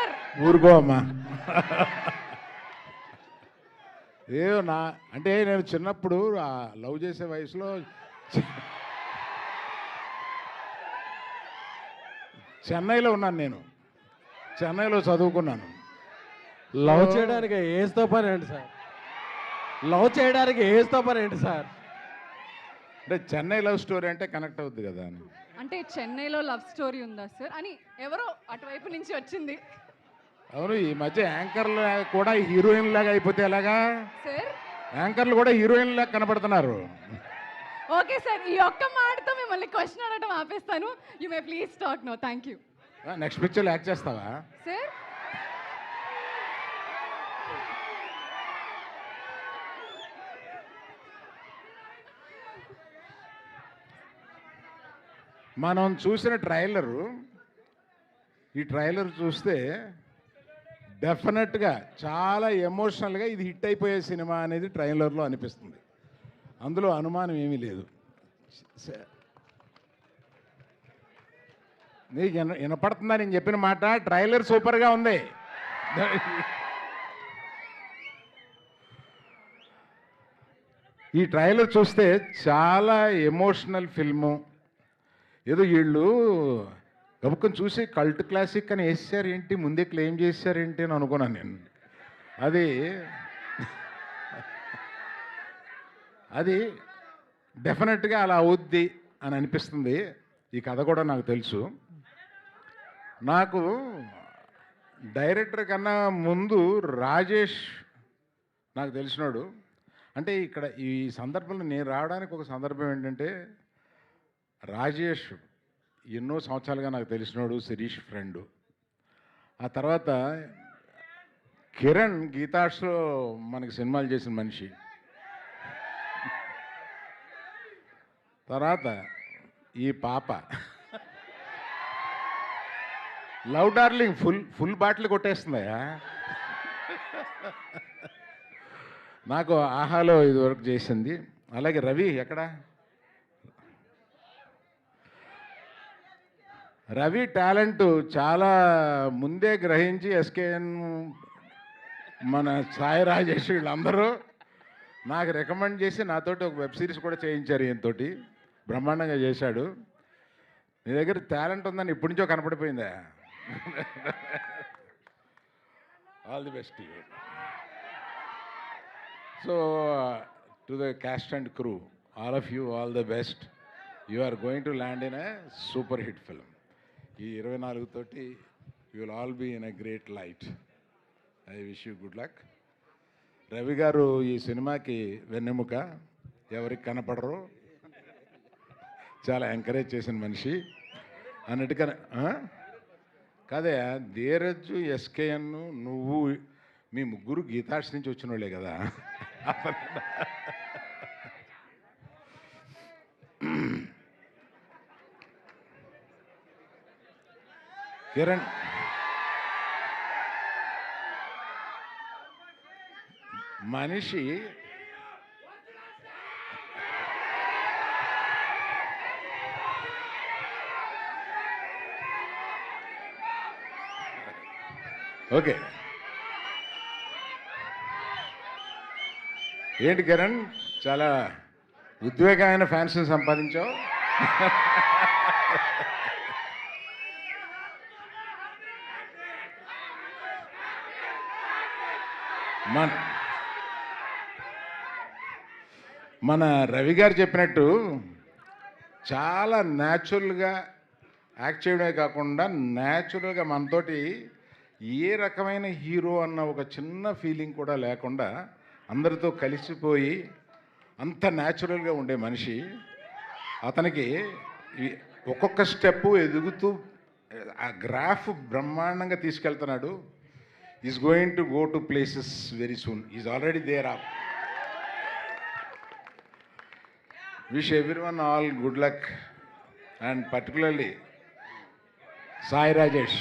Sir ఊరుకో అమ్మా. ఏదో అంటే నేను చిన్నప్పుడు లవ్ చేసే వయసులో చెన్నైలో ఉన్నాను. నేను చెన్నైలో చదువుకున్నాను. లవ్ చేయడానికి ఏజ్తో పని ఏంటి సార్? లవ్ చేయడానికి ఏజ్తో పని ఏంటి సార్? అంటే చెన్నై లవ్ స్టోరీ అంటే కనెక్ట్ అవుద్ది కదా అని. అంటే చెన్నైలో లవ్ స్టోరీ ఉందా సార్ అని ఎవరో అటువైపు నుంచి వచ్చింది. అవును, ఈ మధ్య యాంకర్లు కూడా హీరోయిన్ లాగా అయిపోతే ఎలాగా? సార్ యాంకర్లు కూడా హీరోయిన్ లాగా కనపడుతున్నారు. ఓకే సార్, ఈ ఒక్క మాటతో మిమ్మల్ని క్వశ్చన్ అడగడం ఆపేస్తాను. You may please talk no. Thank you. Next పిక్చర్లో యాక్ట్ చేస్తావా? సార్ మనం చూసిన ట్రైలరు, ఈ ట్రైలర్ చూస్తే డెఫినెట్గా చాలా ఎమోషనల్గా ఇది హిట్ అయిపోయే సినిమా అనేది ట్రైలర్లో అనిపిస్తుంది. అందులో అనుమానం ఏమీ లేదు. నీకు వినపడుతుందా నేను చెప్పిన మాట? ట్రైలర్ సూపర్గా ఉంది. ఈ ట్రైలర్ చూస్తే చాలా ఎమోషనల్ ఫిల్ము. ఏదో వీళ్ళు గబుక్కని చూసి కల్ట్ క్లాసిక్ అని వేసారేంటి, ముందే క్లెయిమ్ చేశారేంటి అని అనుకున్నాను నేను. అది డెఫినెట్గా అలా అవుద్ది అని అనిపిస్తుంది. ఈ కథ కూడా నాకు తెలుసు. నాకు డైరెక్టర్ కన్నా ముందు రాజేష్ నాకు తెలిసినాడు. అంటే ఇక్కడ ఈ సందర్భంలో నేను రావడానికి ఒక సందర్భం ఏంటంటే, రాజేష్ ఎన్నో సంవత్సరాలుగా నాకు తెలిసినాడు, శిరీష్ ఫ్రెండు. ఆ తర్వాత కిరణ్ గీతాష్లో మనకి సినిమాలు చేసిన మనిషి. తర్వాత ఈ పాప లవ్ డార్లింగ్ ఫుల్ బాటిల్ కొట్టేస్తుందయా. నాకు ఆహాలో ఇది వరకు చేసింది. అలాగే రవి ఎక్కడ? రవి టాలెంట్ చాలా ముందే గ్రహించి ఎస్కేఎన్, మన సాయి రాజేష్ వీళ్ళందరూ నాకు రికమెండ్ చేసి నాతోటి ఒక వెబ్ సిరీస్ కూడా చేయించారు. ఈయనతోటి బ్రహ్మాండంగా చేశాడు. నీ దగ్గర టాలెంట్ ఉందని ఇప్పటి నుంచో కనపడిపోయిందా? All the best you. So to the cast and crew, all of you all the best. You are going to land in a super hit film. ఈ 24 తోటి you will all be in a great light. I wish you good luck. Ravi garu ఈ సినిమాకి వెన్నెముక, ఎవరికి కనపడరు, చాలా encourage చేసిన మనిషి అన్నట్టుగా. కాదే, ధీరజ్, ఎస్కేఎన్, నువ్వు, మీ ముగ్గురు గీతార్ట్స్ నుంచి వచ్చిన వాళ్ళే కదా. కిరణ్ మనిషి ఓకే. ఏంటి కిరణ్, చాలా ఉద్వేగమైన ఫ్యాన్స్ని సంపాదించావు. మన రవి గారు చెప్పినట్టు చాలా న్యాచురల్గా యాక్ట్ చేయడమే కాకుండా న్యాచురల్గా మనతోటి ఏ రకమైన హీరో అన్న ఒక చిన్న ఫీలింగ్ కూడా లేకుండా అందరితో కలిసిపోయి అంత న్యాచురల్గా ఉండే మనిషి. అతనికి ఒక్కొక్క స్టెప్పు ఎదుగుతూ ఆ గ్రాఫ్ బ్రహ్మాండంగా తీసుకెళ్తున్నాడు. Is going to go to places very soon. Is already there off. Wish everyone all good luck, and particularly Sai Rajesh,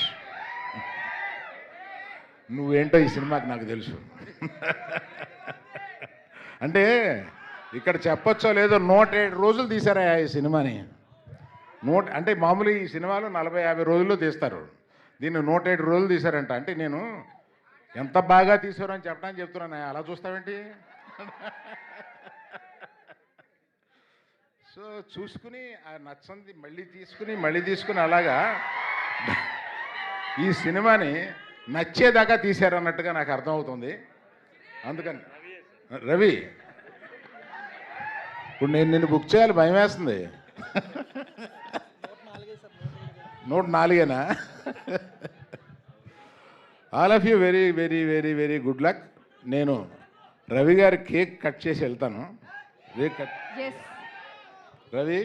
నువ్వేంటో ఈ సినిమాకి నాకు తెలుసు. అంటే ఇక్కడ చెప్పొచ్చో లేదో 107 రోజులు తీశారా ఈ సినిమాని. అంటే మామూలు ఈ సినిమాలు 40-50 రోజుల్లో తీస్తారు. దీన్ని 107 రోజులు తీశారంట. అంటే నేను ఎంత బాగా తీసారని చెప్పడానికి చెప్తున్నాను. అలా చూస్తావేంటి? సో చూసుకుని ఆ నచ్చంది మళ్ళీ తీసుకుని అలాగా ఈ సినిమాని నచ్చేదాకా తీశారన్నట్టుగా నాకు అర్థమవుతుంది. అందుకని రవి, ఇప్పుడు నేను నిన్ను బుక్ చేయాలి, భయం వేస్తుంది. 104 all of you very very very very good luck. నేను రవి గారి కేక్ కట్ చేసి వెళ్తాను. Cake cut yes Ravi.